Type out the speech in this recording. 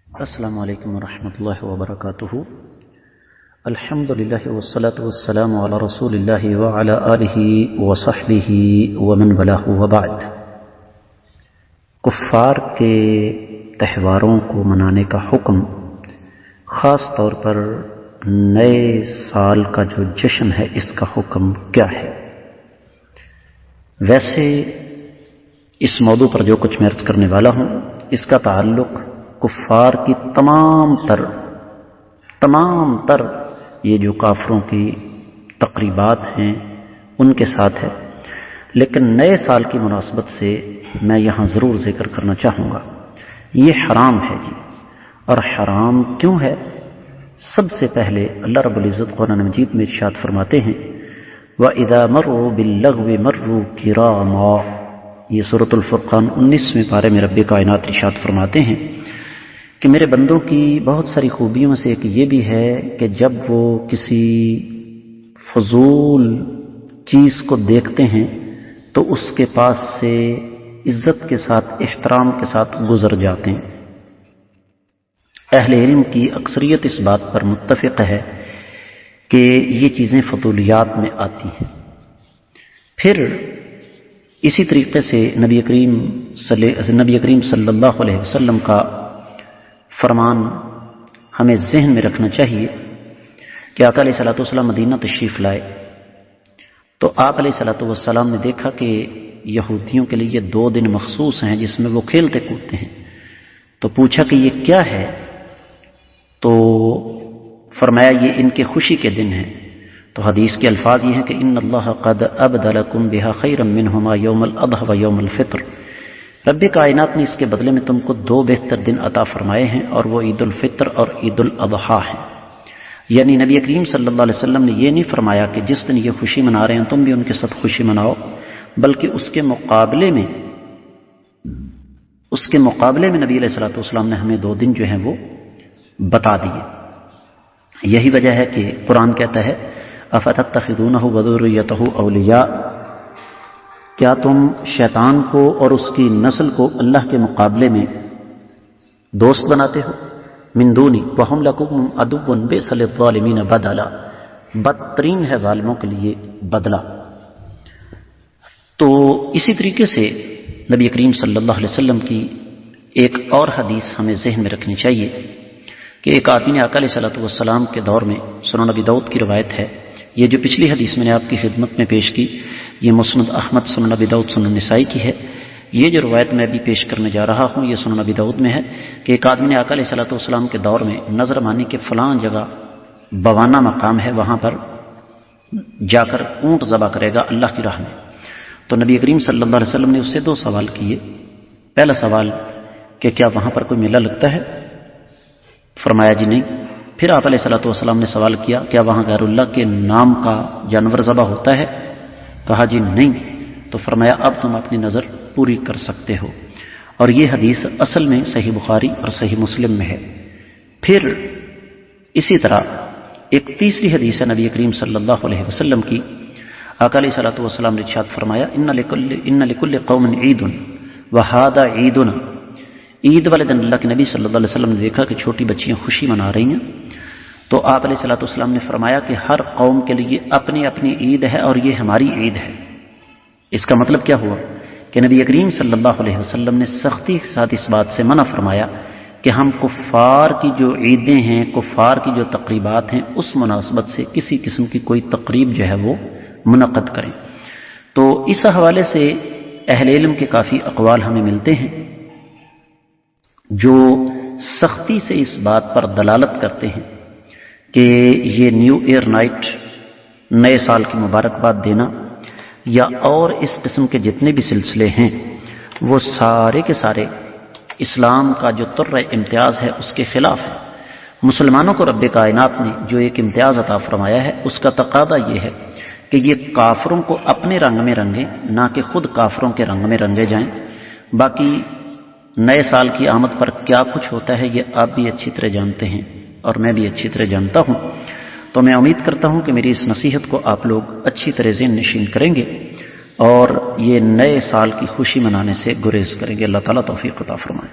السلام علیکم ورحمۃ اللہ وبرکاتہ۔ الحمد للہ والصلاة والسلام علی رسول اللہ وعلی آلہ وصحبہ ومن والاه وبعد۔ کفار کے تہواروں کو منانے کا حکم، خاص طور پر نئے سال کا جو جشن ہے اس کا حکم کیا ہے؟ ویسے اس موضوع پر جو کچھ میں عرض کرنے والا ہوں اس کا تعلق کفار کی تمام تر یہ جو کافروں کی تقریبات ہیں ان کے ساتھ ہے، لیکن نئے سال کی مناسبت سے میں یہاں ضرور ذکر کرنا چاہوں گا۔ یہ حرام ہے جی، اور حرام کیوں ہے؟ سب سے پہلے اللہ رب العزت قرآن مجید میں ارشاد فرماتے ہیں وَإِذَا مَرُّوا بِاللَّغْوِ مَرُّوا كِرَامًا۔ یہ سورۃ الفرقان 19ویں پارے میں رب کائنات ارشاد فرماتے ہیں کہ میرے بندوں کی بہت ساری خوبیوں سے ایک یہ بھی ہے کہ جب وہ کسی فضول چیز کو دیکھتے ہیں تو اس کے پاس سے عزت کے ساتھ، احترام کے ساتھ گزر جاتے ہیں۔ اہل علم کی اکثریت اس بات پر متفق ہے کہ یہ چیزیں فضولیات میں آتی ہیں۔ پھر اسی طریقے سے نبی کریم صلی اللہ علیہ وسلم کا فرمان ہمیں ذہن میں رکھنا چاہیے کہ آقا علیہ الصلوۃ والسلام مدینہ تشریف لائے تو آپ علیہ الصلوۃ والسلام نے دیکھا کہ یہودیوں کے لیے 2 دن مخصوص ہیں جس میں وہ کھیلتے کودتے ہیں، تو پوچھا کہ یہ کیا ہے؟ تو فرمایا یہ ان کے خوشی کے دن ہیں۔ تو حدیث کے الفاظ یہ ہیں کہ ان اللہ قد ابدلکم بها خیرا منہما یوم الاضحی و یوم الفطر۔ رب کائنات نے اس کے بدلے میں تم کو 2 بہتر دن عطا فرمائے ہیں، اور وہ عید الفطر اور عید الاضحیٰ ہیں۔ یعنی نبی کریم صلی اللہ علیہ وسلم نے یہ نہیں فرمایا کہ جس دن یہ خوشی منا رہے ہیں تم بھی ان کے ساتھ خوشی مناؤ، بلکہ اس کے مقابلے میں نبی علیہ الصلوۃ والسلام نے ہمیں 2 دن جو ہیں وہ بتا دیے۔ یہی وجہ ہے کہ قرآن کہتا ہے افتتخذونہ وذریتہ اولیاء، کیا تم شیطان کو اور اس کی نسل کو اللہ کے مقابلے میں دوست بناتے ہو؟ من دونی وہم لکم عدو بئس للظالمین بدلا، بدترین ہے ظالموں کے لیے بدلہ۔ تو اسی طریقے سے نبی کریم صلی اللہ علیہ وسلم کی ایک اور حدیث ہمیں ذہن میں رکھنی چاہیے کہ ایک آدمی نے آقا علیہ الصلوۃ والسلام کے دور میں، سنن ابی داؤد کی روایت ہے، یہ جو پچھلی حدیث میں نے آپ کی خدمت میں پیش کی یہ مسند احمد، سنن ابی داؤد، سنن نسائی کی ہے۔ یہ جو روایت میں ابھی پیش کرنے جا رہا ہوں یہ سنن ابی داؤد میں ہے کہ ایک آدمی نے آقا علیہ الصلوۃ والسلام کے دور میں نظر مانی کہ فلاں جگہ بوانہ مقام ہے، وہاں پر جا کر اونٹ ذبح کرے گا اللہ کی راہ میں۔ تو نبی کریم صلی اللہ علیہ وسلم نے اس سے 2 سوال کیے۔ پہلا سوال کہ کیا وہاں پر کوئی میلہ لگتا ہے؟ فرمایا جی نہیں۔ پھر آپ علیہ الصلوۃ والسلام نے سوال کیا کیا وہاں غیر اللہ کے نام کا جانور ذبح ہوتا ہے؟ کہا جی نہیں۔ تو فرمایا اب تم اپنی نظر پوری کر سکتے ہو، اور یہ حدیث اصل میں صحیح بخاری اور صحیح مسلم میں ہے۔ پھر اسی طرح ایک تیسری حدیث ہے نبی کریم صلی اللہ علیہ وسلم کی، آقا علیہ الصلوۃ والسلام نے ارشاد فرمایا ان لکل قوم عید وہذا عیدنا۔ عید والے دن اللہ کے نبی صلی اللہ علیہ وسلم نے دیکھا کہ چھوٹی بچیاں خوشی منا رہی ہیں، تو آپ علیہ الصلوۃ والسلام نے فرمایا کہ ہر قوم کے لیے اپنی اپنی عید ہے اور یہ ہماری عید ہے۔ اس کا مطلب کیا ہوا کہ نبی کریم صلی اللہ علیہ وسلم نے سختی کے ساتھ اس بات سے منع فرمایا کہ ہم کفار کی جو عیدیں ہیں، کفار کی جو تقریبات ہیں، اس مناسبت سے کسی قسم کی کوئی تقریب جو ہے وہ منعقد کریں۔ تو اس حوالے سے اہل علم کے کافی اقوال ہمیں ملتے ہیں جو سختی سے اس بات پر دلالت کرتے ہیں کہ یہ نیو ایئر نائٹ، نئے سال کی مبارکباد دینا یا اور اس قسم کے جتنے بھی سلسلے ہیں وہ سارے کے سارے اسلام کا جو طر امتیاز ہے اس کے خلاف ہے۔ مسلمانوں کو رب کائنات نے جو ایک امتیاز عطا فرمایا ہے اس کا تقاضا یہ ہے کہ یہ کافروں کو اپنے رنگ میں رنگیں، نہ کہ خود کافروں کے رنگ میں رنگے جائیں۔ باقی نئے سال کی آمد پر کیا کچھ ہوتا ہے یہ آپ بھی اچھی طرح جانتے ہیں اور میں بھی اچھی طرح جانتا ہوں۔ تو میں امید کرتا ہوں کہ میری اس نصیحت کو آپ لوگ اچھی طرح ذہن نشین کریں گے اور یہ نئے سال کی خوشی منانے سے گریز کریں گے۔ اللہ تعالیٰ توفیق عطا فرمائے۔